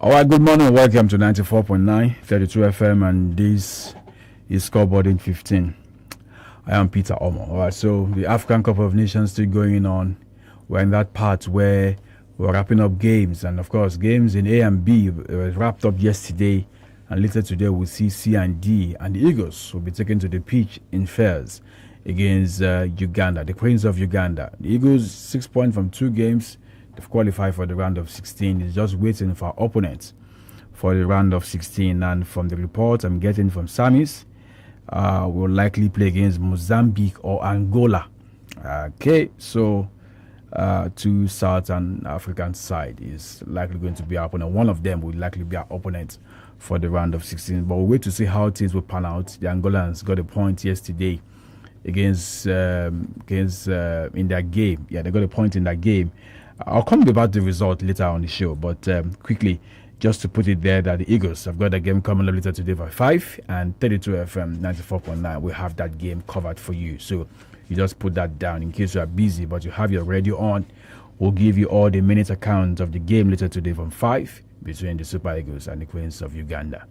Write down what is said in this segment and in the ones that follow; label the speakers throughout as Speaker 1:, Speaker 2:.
Speaker 1: All right, good morning. Welcome to 94.9, 32 FM, and this is Scoreboard in 15. I am Peter Omo. All right, so the African Cup of Nations still going on. We're in that part where we're wrapping up games, and of course, games in A and B were wrapped up yesterday, and later today we'll see C and D, and the Eagles will be taken to the pitch in Fez against Uganda, the Queens of Uganda. The Eagles, 6 points from 2 games. They've qualified for the round of 16. It's just waiting for opponents for the round of 16. And from the report I'm getting from Samis, we'll likely play against Mozambique or Angola. Okay, so 2 Southern African side is likely going to be our opponent. One of them will likely be our opponent for the round of 16. But we'll wait to see how things will pan out. The Angolans got a point yesterday against in their game. Yeah, they got a point in that game. I'll come about the result later on the show, but quickly, just to put it there, that the Eagles have got a game coming up later today by 5, and 32 FM 94.9 will have that game covered for you. So you just put that down in case you are busy, but you have your radio on. We'll give you all the minute account of the game later today from 5 between the Super Eagles and the Queens of Uganda.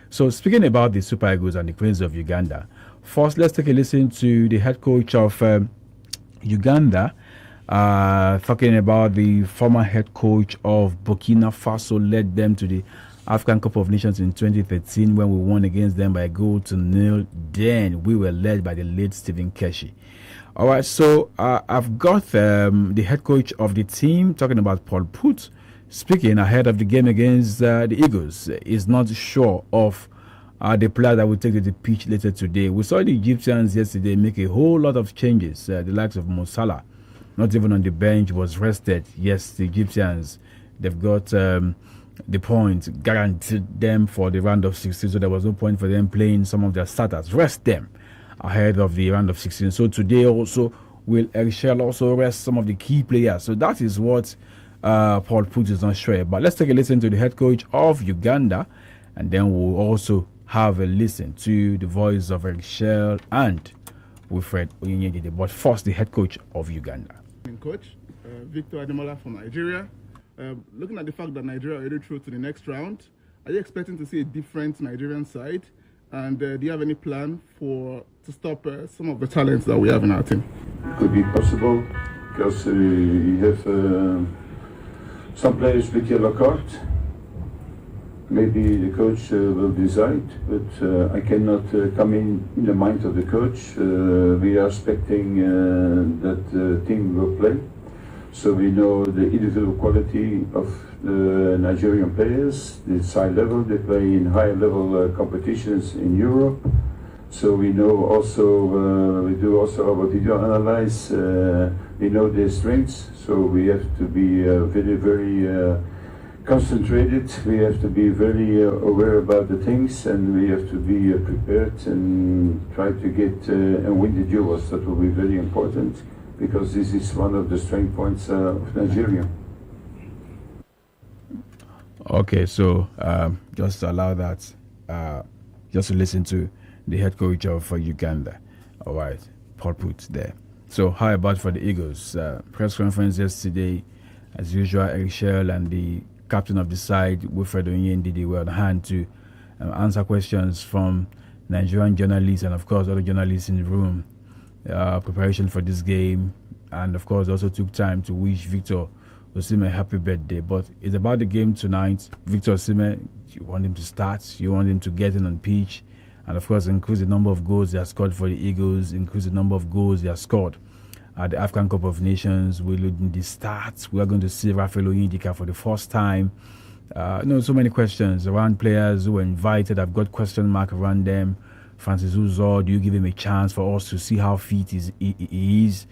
Speaker 1: So speaking about the Super Eagles and the Queens of Uganda, first let's take a listen to the head coach of Uganda, talking about the former head coach of Burkina Faso, led them to the African Cup of Nations in 2013 when we won against them by a goal to nil. Then we were led by the late Stephen Keshi. All right, so I've got the head coach of the team talking about Paul Put, speaking ahead of the game against the Eagles. Is not sure of the player that will take to the pitch later today. We saw the Egyptians yesterday make a whole lot of changes. The likes of Mo Salah, not even on the bench, was rested. Yes, the Egyptians, they've got the point guaranteed them for the round of 16, so there was no point for them playing some of their starters. Rest them ahead of the round of 16. So today also, will 𝐒𝐿 also rest some of the key players? So that is what Paul Put is not sure. But let's take a listen to the head coach of Uganda, and then we'll also have a listen to the voice of 𝐒𝐿 and Wilfred Onyenyedide. But first, the head coach of Uganda.
Speaker 2: Coach Victor Ademola from Nigeria. Looking at the fact that Nigeria already through to the next round, are you expecting to see a different Nigerian side? And do you have any plan to stop some of the talents that we have in our team?
Speaker 3: Could be possible because you have some players with yellow card. Maybe the coach will decide, but I cannot come in the mind of the coach. We are expecting that the team will play. So we know the individual quality of the Nigerian players, the side level. They play in higher level competitions in Europe. So we know also, we do also our video analyze. We know their strengths. So we have to be very concentrated. We have to be very aware about the things, and we have to be prepared and try to get and win the duels. That will be very important because this is one of the strength points of Nigeria.
Speaker 1: Okay, so just allow that, just to listen to the head coach of Uganda. All right, Paul Put there. So how about for the Eagles? Press conference yesterday, as usual, 𝐒𝐿 and the captain of the side, Wilfred Onyenyedide, were on hand to answer questions from Nigerian journalists and, of course, other journalists in the room. Preparation for this game, and, of course, also took time to wish Victor Osimhen a happy birthday. But it's about the game tonight. Victor Osimhen, you want him to start, you want him to get in on pitch, and, of course, increase the number of goals they have scored for the Eagles, increase the number of goals they have scored at the African Cup of Nations. We're looking at the stats. We are going to see Raphael Onyedika for the first time. So many questions around players who were invited. I've got question mark around them. Francis Uzo, do you give him a chance for us to see how fit he is?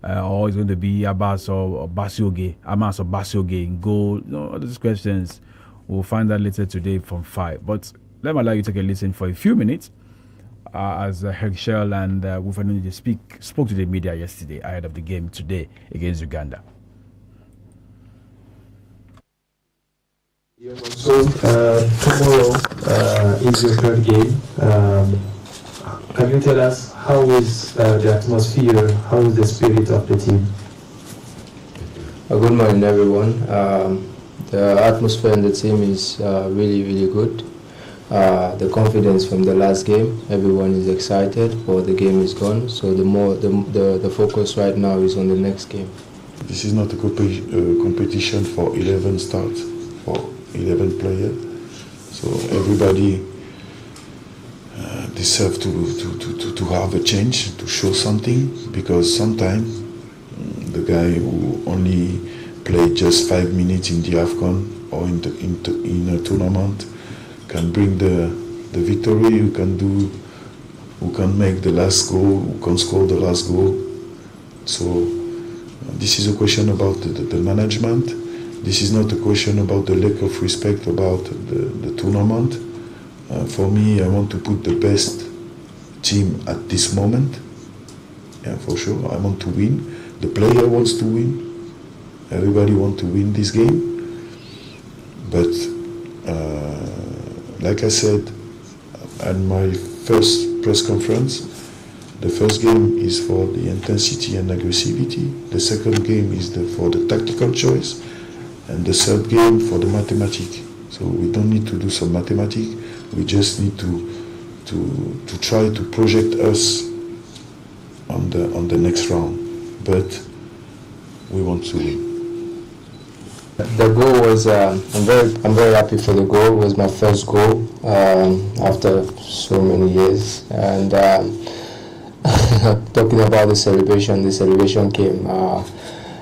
Speaker 1: Or is it going to be Amas or Basioge in goal? All these questions, we'll find out later today from 5. But let me allow you to take a listen for a few minutes as 𝐒𝐿 and Wilfred Onyenyedide spoke to the media yesterday ahead of the game today against Uganda.
Speaker 4: So tomorrow is your third game. Can you tell us how is the atmosphere, how is the spirit of the team?
Speaker 5: Good morning, everyone. The atmosphere in the team is really, really good. The confidence from the last game, everyone is excited, but the game is gone. So the focus right now is on the next game.
Speaker 6: This is not a competition for 11 starts, for 11 players. So everybody deserves to have a change, to show something, because sometimes the guy who only played just 5 minutes in the AFCON or in a tournament can bring the victory, who can make the last goal, who can score the last goal. So this is a question about the management. This is not a question about the lack of respect about the tournament. For me, I want to put the best team at this moment. Yeah, for sure. I want to win. The player wants to win. Everybody wants to win this game. But like I said at my first press conference, the first game is for the intensity and aggressivity. The second game is for the tactical choice. And the third game for the mathematics. So we don't need to do some mathematics. We just need to try to project us on the next round. But we want to win.
Speaker 5: The goal was I'm very happy for the goal. It was my first goal after so many years. And talking about the celebration came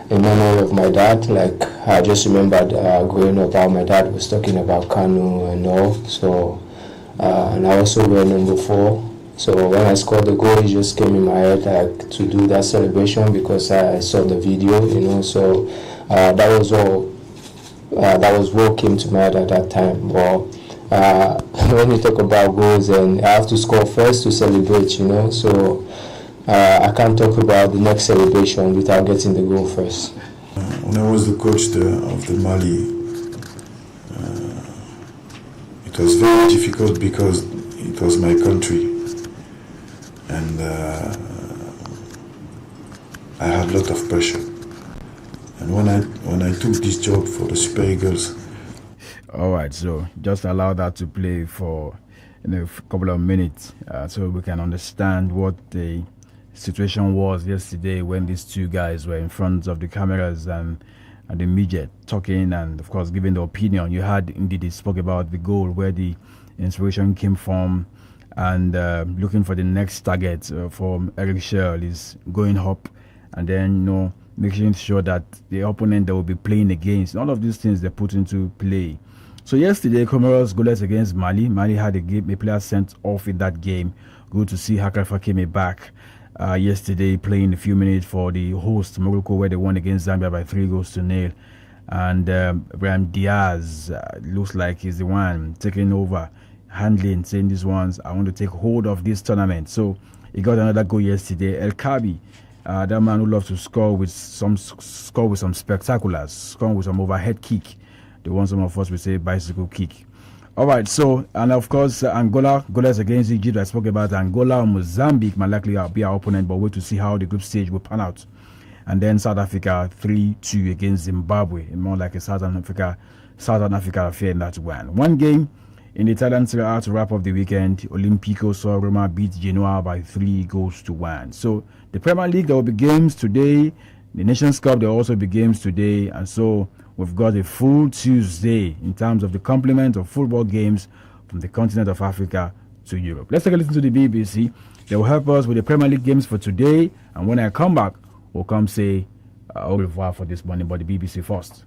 Speaker 5: in memory of my dad. Like, I just remembered growing up how my dad was talking about Kanu and all. So and I also wear number 4. So when I scored the goal, it just came in my head like to do that celebration because I saw the video, you know. So that was all. That was what came to my head at that time. Well, when you talk about goals, and I have to score first to celebrate, you know. So I can't talk about the next celebration without getting the goal first.
Speaker 6: When I was the coach of the Mali, it was very difficult because it was my country, and I had a lot of pressure. And when I took this job for the Super Eagles.
Speaker 1: All right, so just allow that to play for a couple of minutes so we can understand what the situation was yesterday when these two guys were in front of the cameras and the media talking and, of course, giving the opinion. You had indeed spoke about the goal, where the inspiration came from, and looking for the next target from 𝐒𝐿 is going up, and then, making sure that the opponent that will be playing against, all of these things they put into play. So yesterday, Comoros goalless against Mali. Mali had a player sent off in that game. Good to see Hakal Fakimi back yesterday, playing a few minutes for the host Morocco, where they won against Zambia by 3-0. And Brahim Diaz looks like he's the one taking over, handling, saying these ones, I want to take hold of this tournament. So he got another goal yesterday. El-Kabi, that man who loves to score with some spectaculars, score with some overhead kick, the one some of us would say bicycle kick. All right, so, and of course, Angola goalless against Egypt. I spoke about Angola. Mozambique might likely be our opponent, but wait to see how the group stage will pan out. And then South Africa 3-2 against Zimbabwe, more like a Southern Africa affair in that one. One game in the Italian Serie A to wrap up the weekend. Olimpico saw Roma beat Genoa by 3-1. So the Premier League, there will be games today. The Nations Cup, there will also be games today. And so we've got a full Tuesday in terms of the complement of football games from the continent of Africa to Europe. Let's take a listen to the BBC. They will help us with the Premier League games for today. And when I come back, we'll come say au revoir for this morning, but the BBC first.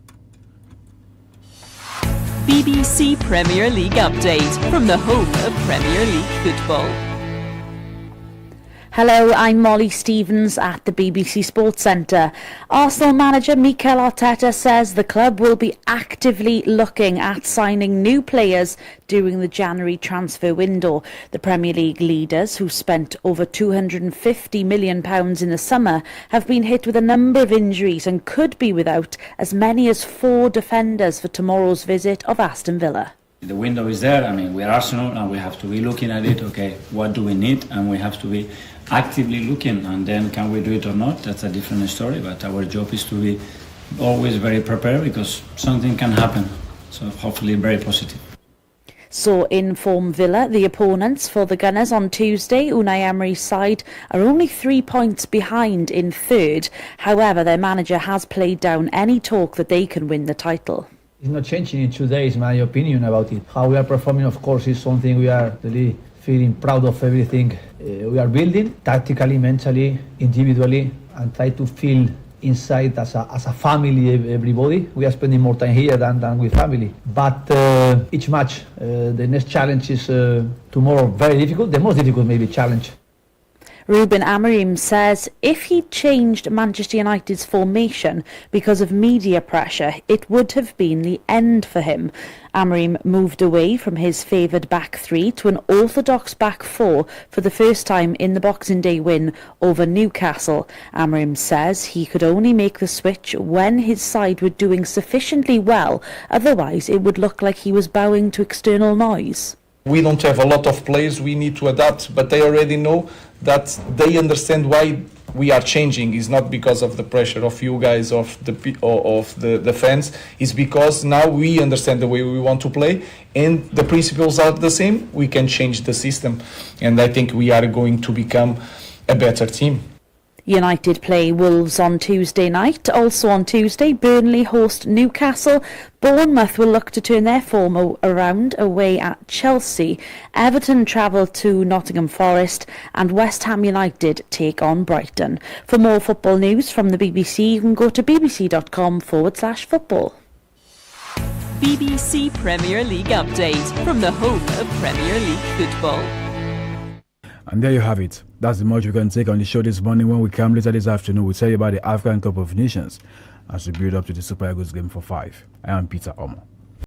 Speaker 7: BBC Premier League update from the home of Premier League football.
Speaker 8: Hello, I'm Molly Stevens at the BBC Sports Centre. Arsenal manager Mikel Arteta says the club will be actively looking at signing new players during the January transfer window. The Premier League leaders, who spent over £250 million in the summer, have been hit with a number of injuries and could be without as many as 4 defenders for tomorrow's visit of Aston Villa.
Speaker 9: The window is there. I mean, we're Arsenal and we have to be looking at it. Okay, what do we need? And we have to be actively looking. And then can we do it or not? That's a different story. But our job is to be always very prepared because something can happen. So hopefully very positive.
Speaker 8: So in form Villa, the opponents for the Gunners on Tuesday, Unai Emery's side are only 3 points behind in third. However, their manager has played down any talk that they can win the title.
Speaker 10: It's not changing in 2 days, my opinion about it. How we are performing, of course, is something we are really feeling proud of everything we are building, tactically, mentally, individually, and try to feel inside as a family, everybody. We are spending more time here than with family. But each match, the next challenge is tomorrow very difficult, the most difficult maybe challenge.
Speaker 8: Ruben Amorim says if he changed Manchester United's formation because of media pressure, it would have been the end for him. Amorim moved away from his favoured back three to an orthodox back four for the first time in the Boxing Day win over Newcastle. Amorim says he could only make the switch when his side were doing sufficiently well, otherwise it would look like he was bowing to external noise.
Speaker 11: We don't have a lot of players, we need to adapt, but they already know that they understand why we are changing. It's not because of the pressure of you guys, of the fans. It's because now we understand the way we want to play and the principles are the same. We can change the system and I think we are going to become a better team.
Speaker 8: United play Wolves on Tuesday night. Also on Tuesday, Burnley host Newcastle. Bournemouth will look to turn their form around away at Chelsea. Everton travel to Nottingham Forest and West Ham United take on Brighton. For more football news from the BBC, you can go to bbc.com/football.
Speaker 7: BBC Premier League update from the home of Premier League football.
Speaker 1: And there you have it. That's the much we can take on the show this morning. When we come later this afternoon, we'll tell you about the African Cup of Nations as we build up to the Super Eagles game for 5. I am Peter Omo.